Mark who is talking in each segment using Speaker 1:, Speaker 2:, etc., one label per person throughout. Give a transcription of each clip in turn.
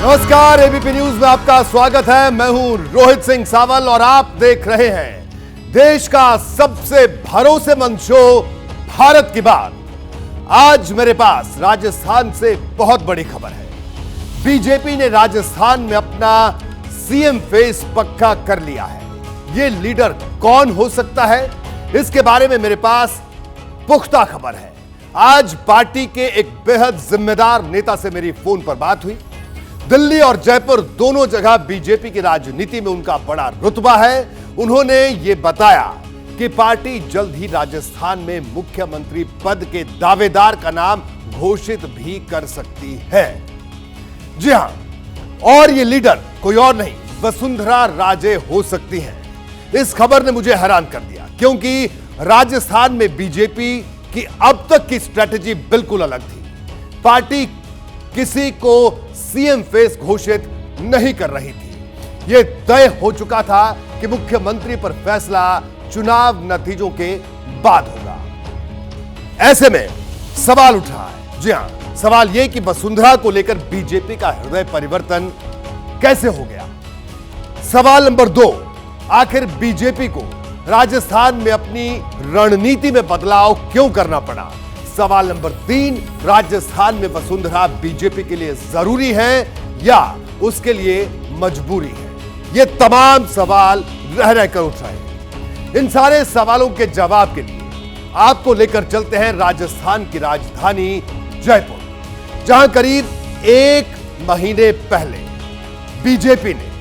Speaker 1: नमस्कार, ABP news में आपका स्वागत है। मैं हूं रोहित सिंह सावल और आप देख रहे हैं देश का सबसे भरोसेमंद शो भारत की बात। आज मेरे पास राजस्थान से बहुत बड़ी खबर है। बीजेपी ने राजस्थान में अपना सीएम फेस पक्का कर लिया है। यह लीडर कौन हो सकता है, इसके बारे में मेरे पास पुख्ता खबर है। आज पार्टी के एक बेहद जिम्मेदार नेता से मेरी फोन पर बात हुई। दिल्ली और जयपुर दोनों जगह बीजेपी की राजनीति में उनका बड़ा रुतबा है। उन्होंने यह बताया कि पार्टी जल्द ही राजस्थान में मुख्यमंत्री पद के दावेदार का नाम घोषित भी कर सकती है। जी हां, और यह लीडर कोई और नहीं, वसुंधरा राजे हो सकती हैं। इस खबर ने मुझे हैरान कर दिया, क्योंकि राजस्थान में बीजेपी की अब तक की स्ट्रेटजी बिल्कुल अलग थी। पार्टी किसी को सीएम फेस घोषित नहीं कर रही थी। यह तय हो चुका था कि मुख्यमंत्री पर फैसला चुनाव नतीजों के बाद होगा। ऐसे में सवाल उठ रहा है। जी हां, सवाल यह कि वसुंधरा को लेकर बीजेपी का हृदय परिवर्तन कैसे हो गया। सवाल नंबर 2, आखिर बीजेपी को राजस्थान में अपनी रणनीति में बदलाव क्यों करना पड़ा। सवाल नंबर 3, राजस्थान में वसुंधरा बीजेपी के लिए जरूरी है या उसके लिए मजबूरी है। ये तमाम सवाल रह रहकर उठ रहे हैं। इन सारे सवालों के जवाब के लिए आपको लेकर चलते हैं राजस्थान की राजधानी जयपुर, जहां करीब 1 महीने पहले बीजेपी ने,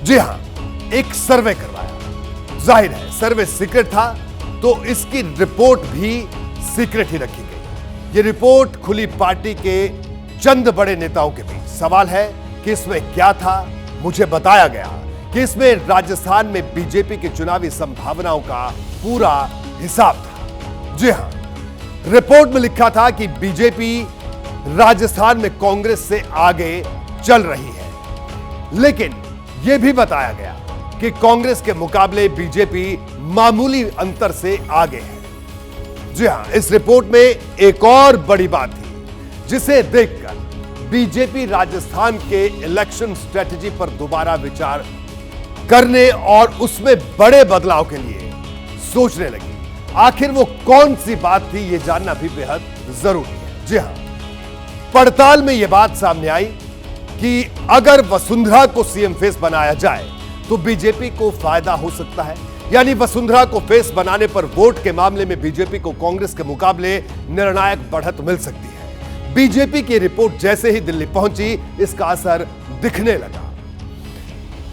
Speaker 1: जी हां, एक सर्वे करवाया। जाहिर है सर्वे सीक्रेट था, तो इसकी रिपोर्ट भी सीक्रेट ही रखी गई। यह रिपोर्ट खुली पार्टी के चंद बड़े नेताओं के बीच। सवाल है कि इसमें क्या था। मुझे बताया गया कि इसमें राजस्थान में बीजेपी की चुनावी संभावनाओं का पूरा हिसाब था। जी हां, रिपोर्ट में लिखा था कि बीजेपी राजस्थान में कांग्रेस से आगे चल रही है, लेकिन यह भी बताया गया कि कांग्रेस के मुकाबले बीजेपी मामूली अंतर से आगे है। जी हां, इस रिपोर्ट में एक और बड़ी बात थी, जिसे देखकर बीजेपी राजस्थान के इलेक्शन स्ट्रेटजी पर दोबारा विचार करने और उसमें बड़े बदलाव के लिए सोचने लगी। आखिर वो कौन सी बात थी, यह जानना भी बेहद जरूरी है। जी हां, पड़ताल में यह बात सामने आई कि अगर वसुंधरा को सीएम फेस बनाया जाए तो बीजेपी को फायदा हो सकता है। यानी वसुंधरा को फेस बनाने पर वोट के मामले में बीजेपी को कांग्रेस के मुकाबले निर्णायक बढ़त मिल सकती है। बीजेपी की रिपोर्ट जैसे ही दिल्ली पहुंची, इसका असर दिखने लगा,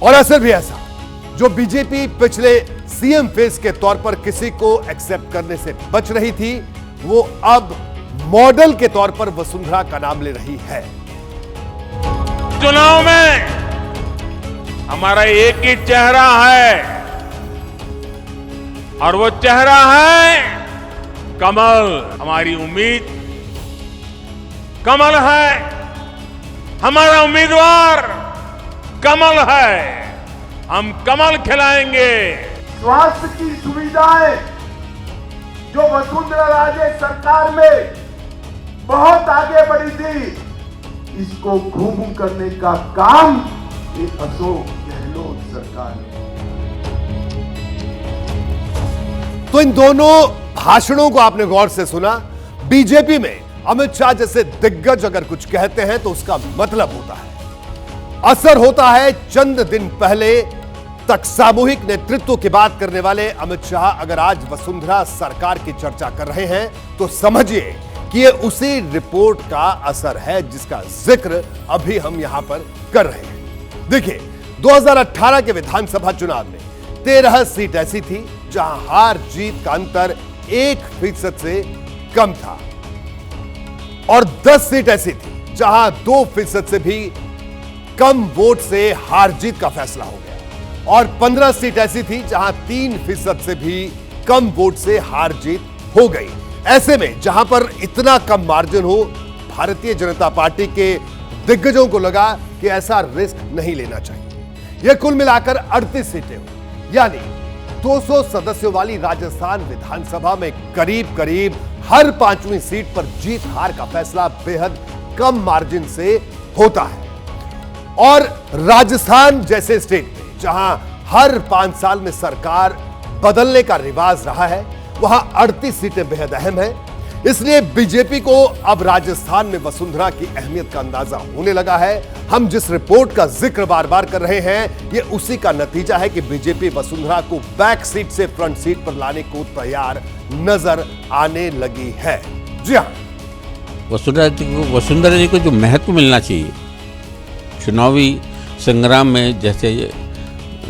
Speaker 1: और असर भी ऐसा जो बीजेपी पिछले सीएम फेस के तौर पर किसी को एक्सेप्ट करने से बच रही थी, वो अब मॉडल के तौर पर वसुंधरा का नाम ले रही है।
Speaker 2: चुनाव में हमारा एक ही चेहरा है, और वो चेहरा है कमल। हमारी उम्मीद कमल है, हमारा उम्मीदवार कमल है। हम कमल खिलाएंगे।
Speaker 3: स्वास्थ्य की सुविधाएं जो वसुंधरा राजे सरकार में बहुत आगे बढ़ी थी, इसको घूम करने का काम ये अशोक गहलोत सरकार ने।
Speaker 1: तो इन दोनों भाषणों को आपने गौर से सुना। बीजेपी में अमित शाह जैसे दिग्गज अगर कुछ कहते हैं तो उसका मतलब होता है, असर होता है। चंद दिन पहले तक सामूहिक नेतृत्व की बात करने वाले अमित शाह अगर आज वसुंधरा सरकार की चर्चा कर रहे हैं तो समझिए कि यह उसी रिपोर्ट का असर है जिसका जिक्र अभी हम यहां पर कर रहे हैं। देखिए, 2018 के विधानसभा चुनाव में 13 सीट ऐसी थी जहां हार जीत का अंतर 1% से कम था, और 10 सीट ऐसी थी जहां 2% से भी कम वोट से हार जीत का फैसला हो गया, और 15 सीट ऐसी थी जहां 3% से भी कम वोट से हार जीत हो गई। ऐसे में जहां पर इतना कम मार्जिन हो, भारतीय जनता पार्टी के दिग्गजों को लगा कि ऐसा रिस्क नहीं लेना चाहिए। यह कुल मिलाकर 38 सीटें हो, यानी 200 सदस्यों वाली राजस्थान विधानसभा में करीब करीब हर 5वीं सीट पर जीत हार का फैसला बेहद कम मार्जिन से होता है। और राजस्थान जैसे स्टेट में जहां हर 5 साल में सरकार बदलने का रिवाज रहा है, वहां 38 सीटें बेहद अहम है। इसलिए बीजेपी को अब राजस्थान में वसुंधरा की अहमियत का अंदाजा होने लगा है। हम जिस रिपोर्ट का जिक्र बार बार कर रहे हैं, यह उसी का नतीजा है कि बीजेपी वसुंधरा को बैक सीट से फ्रंट सीट पर लाने को तैयार नजर आने लगी है। जी हां,
Speaker 4: वसुंधरा जी को जो महत्व मिलना चाहिए चुनावी संग्राम में, जैसे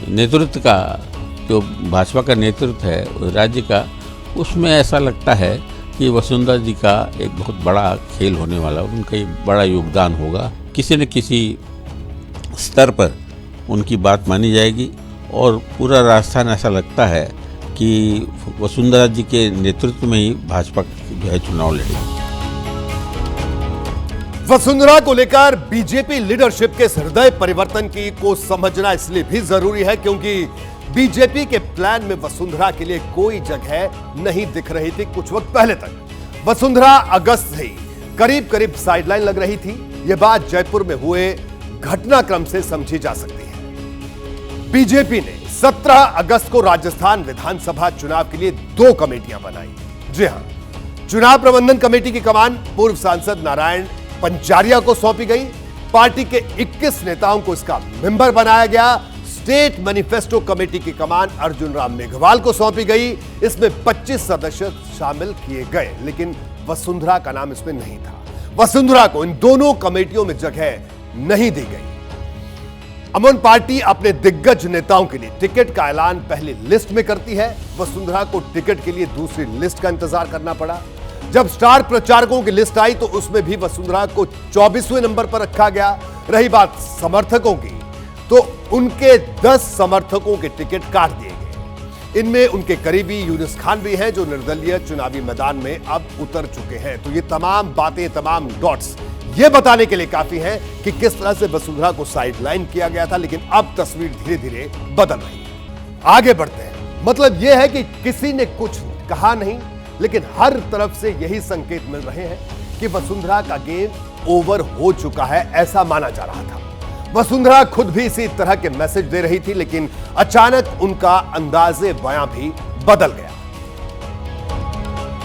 Speaker 4: नेतृत्व का जो भाजपा का नेतृत्व है राज्य का, उसमें ऐसा लगता है कि वसुंधरा जी का एक बहुत बड़ा खेल होने वाला, उनका एक बड़ा योगदान होगा। किसी न किसी स्तर पर उनकी बात मानी जाएगी और पूरा राजस्थान ऐसा लगता है कि वसुंधरा जी के नेतृत्व में ही भाजपा जो है चुनाव लड़ेगी।
Speaker 1: वसुंधरा को लेकर बीजेपी लीडरशिप के हृदय परिवर्तन को समझना इसलिए भी जरूरी है क्योंकि बीजेपी के प्लान में वसुंधरा के लिए कोई जगह नहीं दिख रही थी। कुछ वक्त पहले तक वसुंधरा अगस्त से करीब करीब साइडलाइन लग रही थी। यह बात जयपुर में हुए घटनाक्रम से समझी जा सकती है। बीजेपी ने 17 अगस्त को राजस्थान विधानसभा चुनाव के लिए 2 कमेटियां बनाई। जी हां, चुनाव प्रबंधन कमेटी की कमान पूर्व सांसद नारायण पंचारिया को सौंपी गई। पार्टी के 21 नेताओं को इसका मेंबर बनाया गया। स्टेट मैनिफेस्टो कमेटी की कमान अर्जुन राम मेघवाल को सौंपी गई। इसमें 25 सदस्य शामिल किए गए, लेकिन वसुंधरा का नाम इसमें नहीं था। वसुंधरा को इन दोनों कमेटियों में जगह नहीं दी गई। अमन पार्टी अपने दिग्गज नेताओं के लिए टिकट का ऐलान पहली लिस्ट में करती है। वसुंधरा को टिकट के लिए दूसरी लिस्ट का इंतजार करना पड़ा। जब स्टार प्रचारकों की लिस्ट आई तो उसमें भी वसुंधरा को 24वें नंबर पर रखा गया। रही बात समर्थकों की, तो उनके 10 समर्थकों के टिकट काट दिए गए। इनमें उनके करीबी यूनुस खान भी हैं जो निर्दलीय चुनावी मैदान में अब उतर चुके हैं। तो ये तमाम बातें, तमाम डॉट्स ये बताने के लिए काफी हैं कि किस तरह से वसुंधरा को साइडलाइन किया गया था, लेकिन अब तस्वीर धीरे धीरे बदल रही है। आगे बढ़ते हैं। मतलब यह है कि किसी ने कुछ कहा नहीं, लेकिन हर तरफ से यही संकेत मिल रहे हैं कि वसुंधरा का गेम ओवर हो चुका है, ऐसा माना जा रहा था। वसुंधरा खुद भी इसी तरह के मैसेज दे रही थी, लेकिन अचानक उनका अंदाजे बयां भी बदल गया।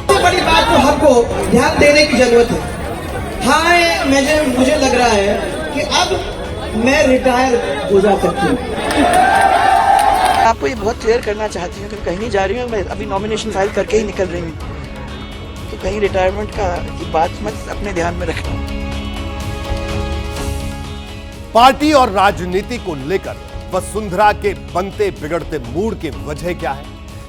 Speaker 5: सबसे बड़ी बात तो हमको ध्यान देने की जरूरत है। हाँ, मुझे लग रहा है कि अब मैं रिटायर हो जा सकती हूँ। आपको ये बहुत क्लियर करना चाहती हूँ कि कहीं नहीं जा रही हूँ। मैं अभी नॉमिनेशन फाइल करके ही निकल रही हूँ, तो कहीं रिटायरमेंट की बात मत अपने ध्यान में रखना।
Speaker 1: पार्टी और राजनीति को लेकर वसुंधरा के बनते बिगड़ते मूड की वजह क्या है,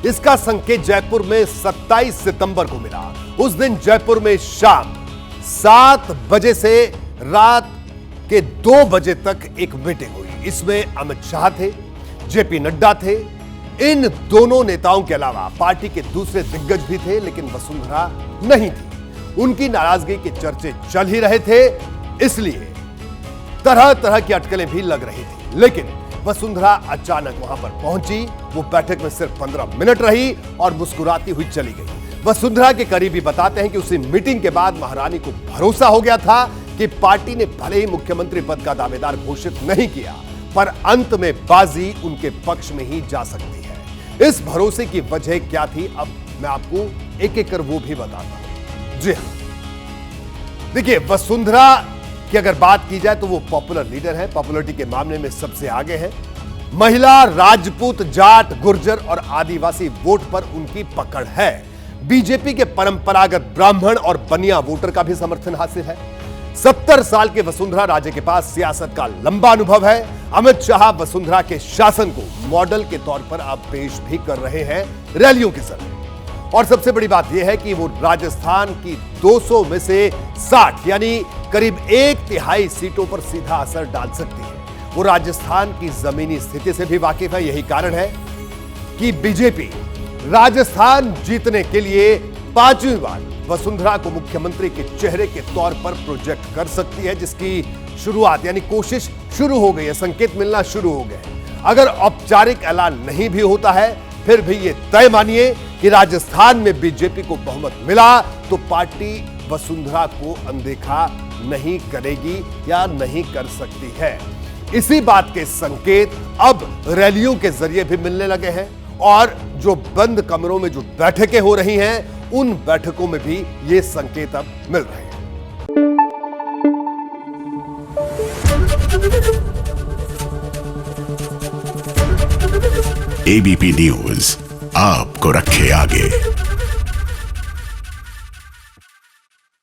Speaker 1: इसका संकेत जयपुर में 27 सितंबर को मिला। उस दिन जयपुर में शाम 7 बजे से रात के 2 बजे तक एक मीटिंग हुई। इसमें अमित शाह थे, जेपी नड्डा थे। इन दोनों नेताओं के अलावा पार्टी के दूसरे दिग्गज भी थे, लेकिन वसुंधरा नहीं थी। उनकी नाराजगी के चर्चे चल ही रहे थे, इसलिए तरह तरह की अटकलें भी लग रही थी। लेकिन वसुंधरा अचानक वहां पर पहुंची। वो बैठक में सिर्फ 15 मिनट रही और मुस्कुराती हुई चली गई। वसुंधरा के करीबी बताते हैं कि उसी मीटिंग के बाद महारानी को भरोसा हो गया था कि पार्टी ने भले ही मुख्यमंत्री पद का दावेदार घोषित नहीं किया, पर अंत में बाजी उनके पक्ष में ही जा सकती है। इस भरोसे की वजह क्या थी, अब मैं आपको एक एक कर वो भी बताता हूं। जी हां, देखिए, वसुंधरा की अगर बात की जाए तो वो पॉपुलर लीडर है। पॉपुलरिटी के मामले में सबसे आगे है। महिला, राजपूत, जाट, गुर्जर और आदिवासी वोट पर उनकी पकड़ है। बीजेपी के परंपरागत ब्राह्मण और बनिया वोटर का भी समर्थन हासिल है। 70 साल के वसुंधरा राजे के पास सियासत का लंबा अनुभव है। अमित शाह वसुंधरा के शासन को मॉडल के तौर पर अब पेश भी कर रहे हैं रैलियों के जरिए। और सबसे बड़ी बात यह है कि वो राजस्थान की 200 में से 60 यानी करीब 1/3 सीटों पर सीधा असर डाल सकती है। वो राजस्थान की जमीनी स्थिति से भी वाकिफ है। यही कारण है कि बीजेपी राजस्थान जीतने के लिए 5वीं बार वसुंधरा को मुख्यमंत्री के चेहरे के तौर पर प्रोजेक्ट कर सकती है, जिसकी शुरुआत यानी कोशिश शुरू हो गई है, संकेत मिलना शुरू हो गए। अगर औपचारिक ऐलान नहीं भी होता है, फिर भी यह तय मानिए कि राजस्थान में बीजेपी को बहुमत मिला तो पार्टी वसुंधरा को अनदेखा नहीं करेगी या नहीं कर सकती है। इसी बात के संकेत अब रैलियों के जरिए भी मिलने लगे हैं और जो बंद कमरों में जो बैठकें हो रही हैं, उन बैठकों में भी ये संकेत अब मिल रहे हैं।
Speaker 6: एबीपी न्यूज आपको रखे आगे।